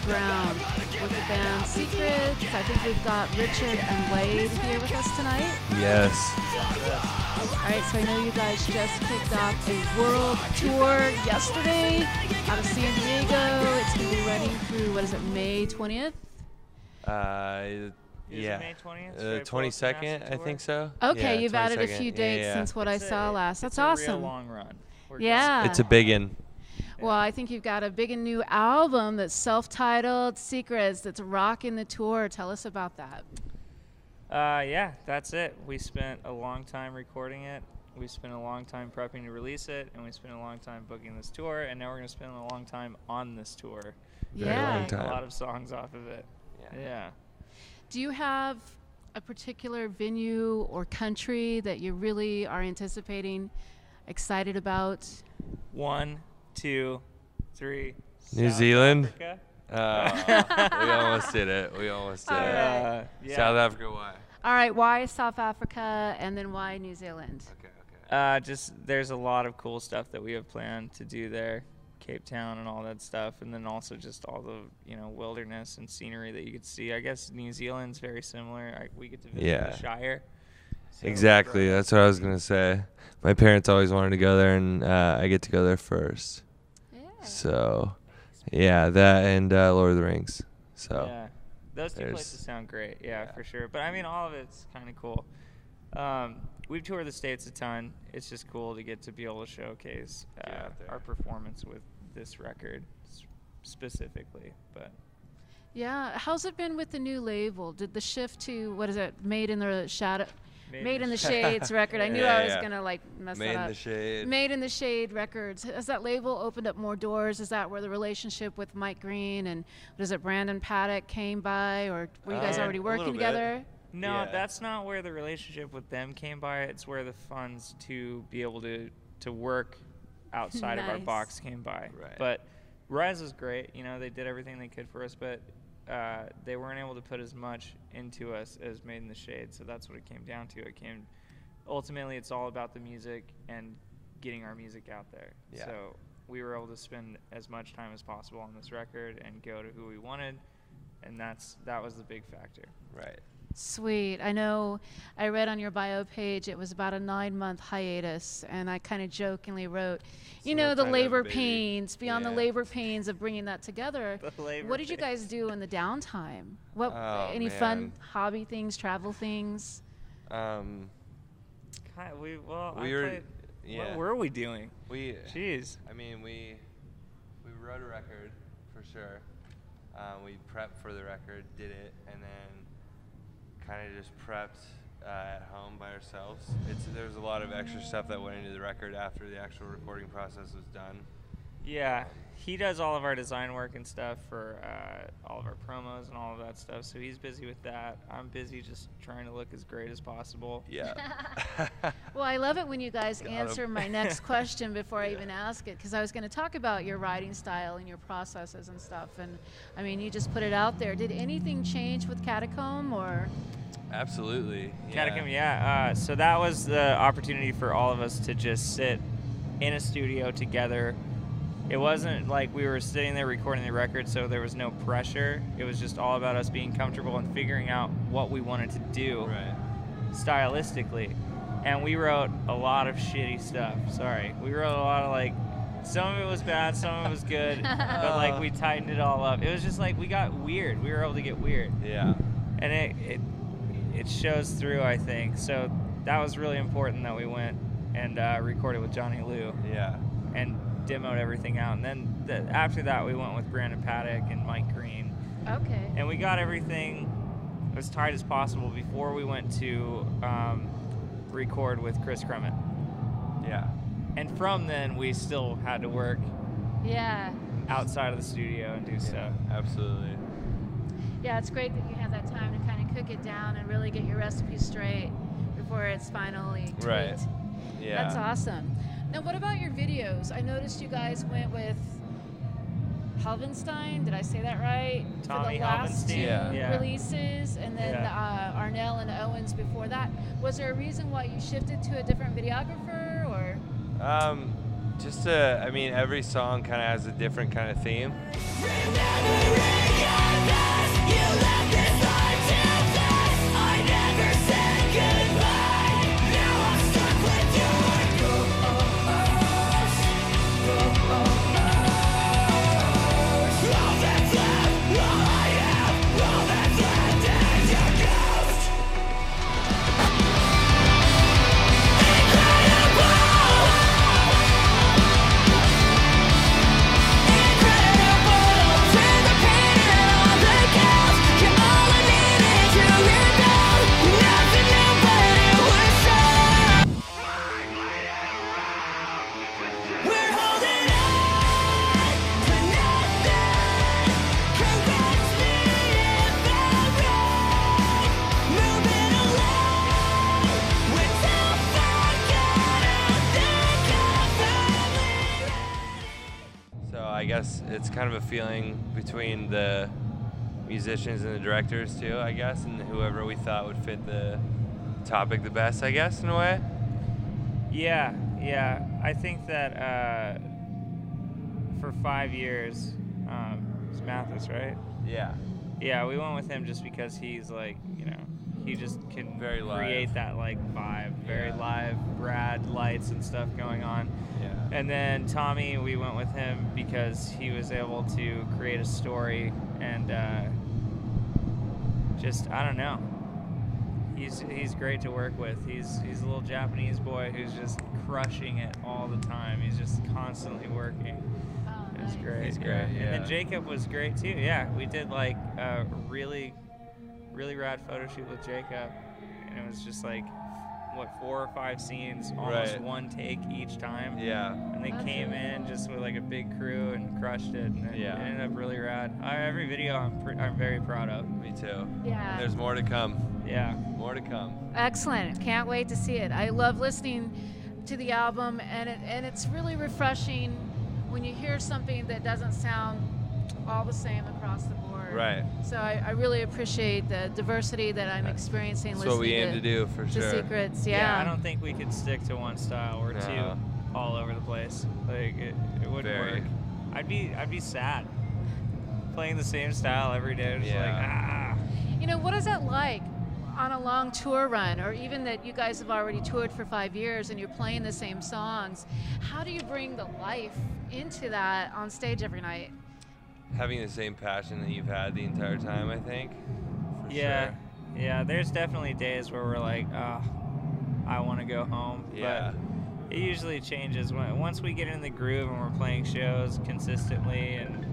ground with the band Secrets. I think we've got Richard and Wade here with us tonight. Yes. All right, so I know you guys just kicked off a world tour yesterday out of San Diego. It's going to be running through, what is it, May 20th? Yeah. May 20th? 22nd, I think so. Okay, yeah, you've added a 22nd. few dates since what I saw last. That's awesome. It's a real long run. Yeah. It's a big one. Well, I think you've got a big and new album that's self-titled Secrets that's rocking the tour. Tell us about that. Yeah, that's it. We spent a long time recording it. We spent a long time prepping to release it, and we spent a long time booking this tour, and now we're going to spend a long time on this tour. Yeah. long time. A lot of songs off of it. Yeah. Do you have a particular venue or country that you really are anticipating, excited about? 1, 2, 3. New South Zealand? Africa. We almost did it. All right. Yeah. South Africa, why? All right, why South Africa, and then why New Zealand? Okay. Just there's a lot of cool stuff that we have planned to do there, Cape Town and all that stuff, and then also just all the wilderness and scenery that you could see. I guess New Zealand's very similar. We get to visit the Shire. So Exactly. That's what I was gonna say. My parents always wanted to go there, and I get to go there first. Yeah. So, yeah, that and Lord of the Rings. So. Yeah, those two places sound great. Yeah, for sure. But I mean, all of it's kind of cool. We've toured the States a ton. It's just cool to get to be able to showcase our performance with this record specifically. But Yeah, how's it been with the new label? Did the shift to, what is it, Made in the Shadow? Made in the Shades record. I knew I was going to mess Made that up. in the Shade. Made in the Shade Records. Has that label opened up more doors? Is that where the relationship with Mike Green and, what is it, Brandon Paddock came by? Or were you guys already working together? No, that's not where the relationship with them came by. It's where the funds to be able to work outside of our box came by. Right. But Rise was great. They did everything they could for us, but they weren't able to put as much into us as Made in the Shade. So that's what it came down to. Ultimately, it's all about the music and getting our music out there. Yeah. So we were able to spend as much time as possible on this record and go to who we wanted, and that was the big factor. Right. Sweet. I know I read on your bio page it was about a 9-month hiatus, and I kind of jokingly wrote, the labor pains, beyond the labor pains of bringing that together. What did you guys do in the downtime? Any fun hobby things, travel things? What were we doing? Jeez. I mean, we wrote a record for sure. We prepped for the record, did it, and then kind of just prepped at home by ourselves. There's a lot of extra stuff that went into the record after the actual recording process was done. Yeah, he does all of our design work and stuff for all of our promos and all of that stuff, so he's busy with that. I'm busy just trying to look as great as possible. Yeah. Well, I love it when you guys answer my next question before I even ask it, because I was going to talk about your writing style and your processes and stuff, and I mean, you just put it out there. Did anything change with Catacomb, or? Absolutely. Catacomb, yeah. So that was the opportunity for all of us to just sit in a studio together. It wasn't like we were sitting there recording the record, so there was no pressure. It was just all about us being comfortable and figuring out what we wanted to do stylistically. And we wrote a lot of shitty stuff. Sorry. We wrote a lot of some of it was bad, some of it was good, but we tightened it all up. It was just we got weird. We were able to get weird. Yeah. And it shows through, I think. So that was really important that we went and recorded with Johnny Lou. Yeah. And demoed everything out, and then after that we went with Brandon Paddock and Mike Green. Okay. And we got everything as tight as possible before we went to record with Chris Crummett. Yeah. And from then we still had to work outside of the studio and do stuff. Absolutely. Yeah, it's great that you have that time to kind of cook it down and really get your recipe straight before it's finally tweaked. Right. Yeah. That's awesome. Now, what about your videos? I noticed you guys went with Helvenstein. Did I say that right? Tommy for the last two Helvenstein. releases, and then Arnell and Owens before that. Was there a reason why you shifted to a different videographer, or? Every song kind of has a different kind of theme. I guess it's kind of a feeling between the musicians and the directors too, I guess, and whoever we thought would fit the topic the best, I guess, in a way. Yeah. I think that for 5 years, it's Mathis, right? Yeah. Yeah, we went with him just because he's like, he just can Very create live. that like vibe, very live, rad lights and stuff going on. Yeah. And then Tommy, we went with him because he was able to create a story and just, I don't know. He's great to work with. He's a little Japanese boy who's just crushing it all the time. He's just constantly working. Oh, It's nice. great. He's great, And yeah. then Jacob was great too. Yeah, we did like a really rad photo shoot with Jacob, and it was just like 4 or 5 scenes, almost Right. one take each time. Yeah. And they That's came really in cool. just with like a big crew and crushed it, and it Yeah. ended up really rad. Every video I'm very proud of. Me too. Yeah. There's more to come. Yeah. More to come. Excellent. Can't wait to see it. I love listening to the album, and it's really refreshing when you hear something that doesn't sound all the same across the board. Right. So I really appreciate the diversity that I'm experiencing That's listening what we aim to do, for to sure. Secrets. Yeah, Yeah. I don't think we could stick to one style. We're No. too all over the place. Like it wouldn't Very. work. I'd be sad playing the same style every day. Just Yeah. You know, what is that like on a long tour run, or even that you guys have already toured for 5 years and you're playing the same songs? How do you bring the life into that on stage every night? Having the same passion that you've had the entire time, I think. For Yeah, sure. yeah. There's definitely days where we're like, I want to go home. Yeah. But it usually changes once we get in the groove and we're playing shows consistently, and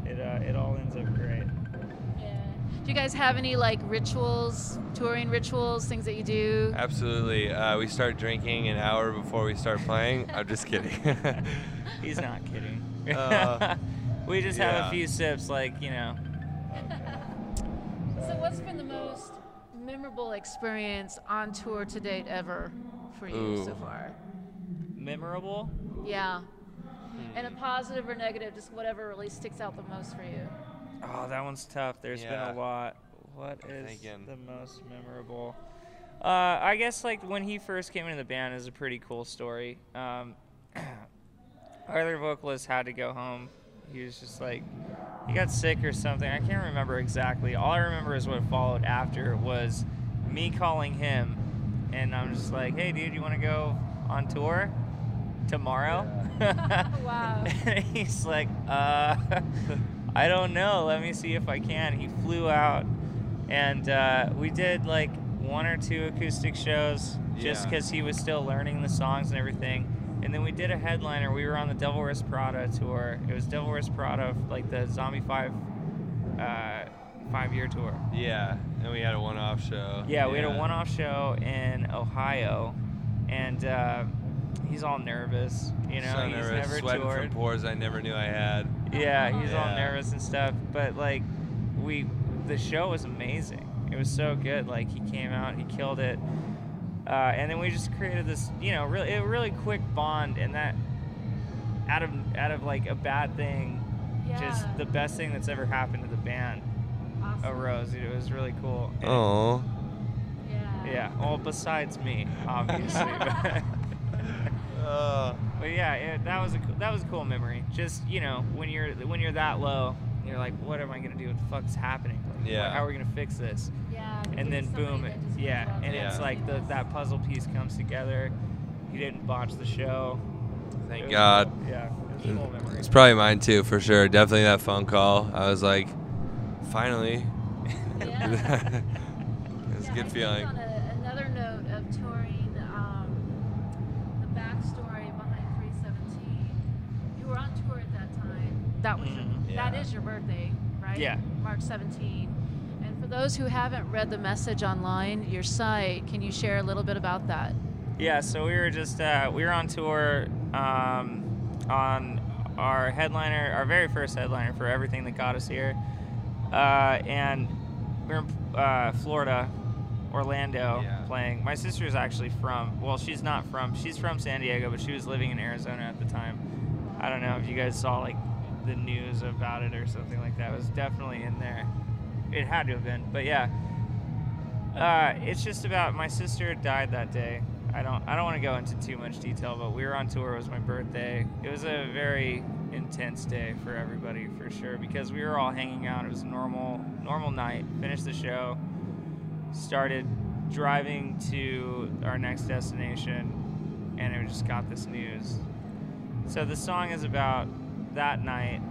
it all ends up great. Yeah. Do you guys have any like rituals, touring rituals, things that you do? Absolutely. We start drinking an hour before we start playing. I'm just kidding. He's not kidding. We just have yeah. a few sips, So what's been the most memorable experience on tour to date ever for you so Ooh. far? Memorable? Yeah. And a positive or negative, just whatever really sticks out the most for you. Oh, that one's tough. There's been Yeah. a lot. What I'm is thinking. the most memorable? I guess like when he first came into the band is a pretty cool story. Our other vocalist had to go home. He was just like, he got sick or something. I can't remember exactly. All I remember is what followed after was me calling him, and I'm just like, hey dude, you want to go on tour tomorrow? Wow. And he's like, I don't know. Let me see if I can. He flew out, and we did like 1 or 2 acoustic shows just Yeah. because he was still learning the songs and everything. And then we did a headliner. We were on the Devil Wears Prada tour. It was Devil Wears Prada, like the Zombie 5 5-year tour. Yeah. And we had a one-off show. Yeah, we had a one-off show in Ohio, and he's all nervous. So he's nervous, never sweating toured. from pores I never knew I had. Yeah, he's all Yeah. nervous and stuff. But like, the show was amazing. It was so good. Like he came out, he killed it, and then we just created this, really quick bond, and that out of like a bad thing, just Yeah. the best thing that's ever happened to the band Awesome. arose. It was really cool. And- Oh. Yeah. Yeah. Well, besides me, obviously. But yeah, that was a cool memory. Just when you're that low, you're like, what am I gonna do? What the fuck is happening? Yeah. Like, how are we gonna fix this? Yeah. And then boom, and Yeah. it's like that puzzle piece comes together. He didn't botch the show. Thank God. Cool. Yeah, it was full memory. It's probably mine too, for sure. Definitely that phone call. I was like, finally. Yeah. It's a good feeling. On another note of touring, the backstory behind 317. You were on tour at that time. That was that is your birthday, right? Yeah. March 17. And for those who haven't read the message online, your site, can you share a little bit about that? Yeah, so we were just we were on tour on our headliner, our very first headliner for Everything That Got Us Here, and we were in Florida, Orlando, playing. My sister's actually she's from San Diego, but she was living in Arizona at the time. I don't know if you guys saw like the news about it or something like that. It was definitely in there. It had to have been, but yeah. It's just about my sister died that day. I don't want to go into too much detail, but we were on tour. It was my birthday. It was a very intense day for everybody, for sure, because we were all hanging out. It was a normal night. Finished the show, started driving to our next destination, and it just got this news. So the song is about that night.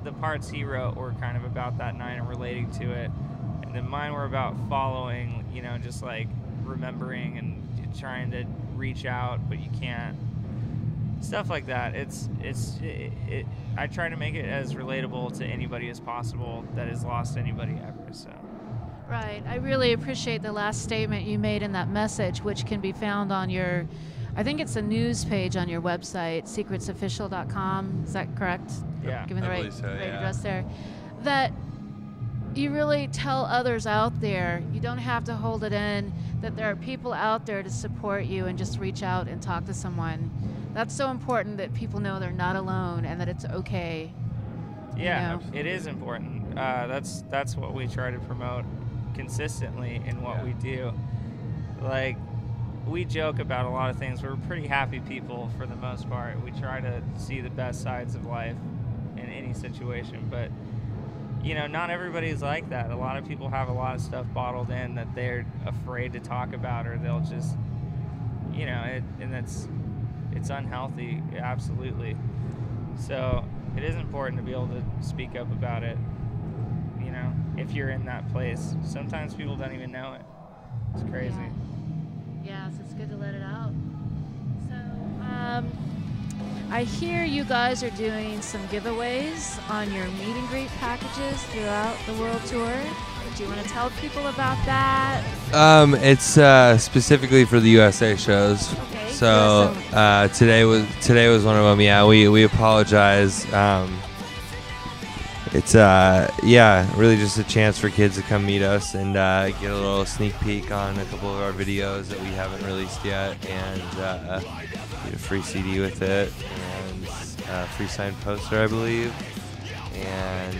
The parts he wrote were kind of about that night and relating to it, and then mine were about following, just like remembering and trying to reach out, but you can't. Stuff like that. I try to make it as relatable to anybody as possible that has lost anybody ever. So. Right. I really appreciate the last statement you made in that message, which can be found on your, I think it's a news page on your website, secretsofficial.com. Is that correct? Yeah. Given the right so, yeah. address there. That you really tell others out there, you don't have to hold it in, that there are people out there to support you, and just reach out and talk to someone. That's so important, that people know they're not alone and that it's okay. Yeah, it is important. That's what we try to promote consistently in what we do. Like, we joke about a lot of things. We're pretty happy people for the most part. We try to see the best sides of life in any situation, but not everybody's like that. A lot of people have a lot of stuff bottled in that they're afraid to talk about, or they'll just, and it's unhealthy, absolutely. So it is important to be able to speak up about it, if you're in that place. Sometimes people don't even know it. It's crazy. Yeah, so it's good to let it out. So, I hear you guys are doing some giveaways on your meet and greet packages throughout the world tour. Do you want to tell people about that? It's specifically for the USA shows. Okay. So today was one of them. Yeah, we apologize. It's really just a chance for kids to come meet us and get a little sneak peek on a couple of our videos that we haven't released yet, and get a free CD with it, and a free signed poster, I believe, and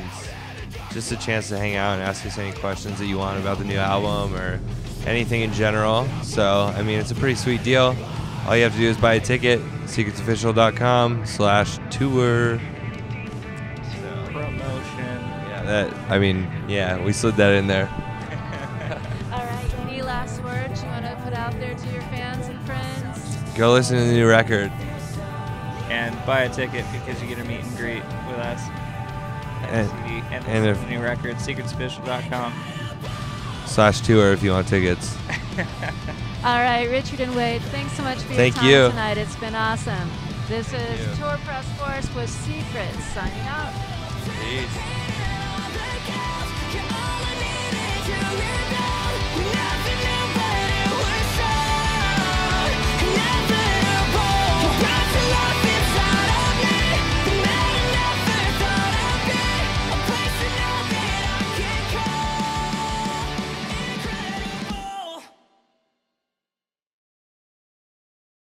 just a chance to hang out and ask us any questions that you want about the new album or anything in general. So, it's a pretty sweet deal. All you have to do is buy a ticket, secretsofficial.com/tour. We slid that in there. All right. Any last words you want to put out there to your fans and friends? Go listen to the new record. And buy a ticket because you get a meet and greet with us. And the new record, secretsofficial.com/tour if you want tickets. All right, Richard and Wade, thanks so much for your time tonight. It's been awesome. This is Tour Press Force with Secrets signing out. Peace. Yeah.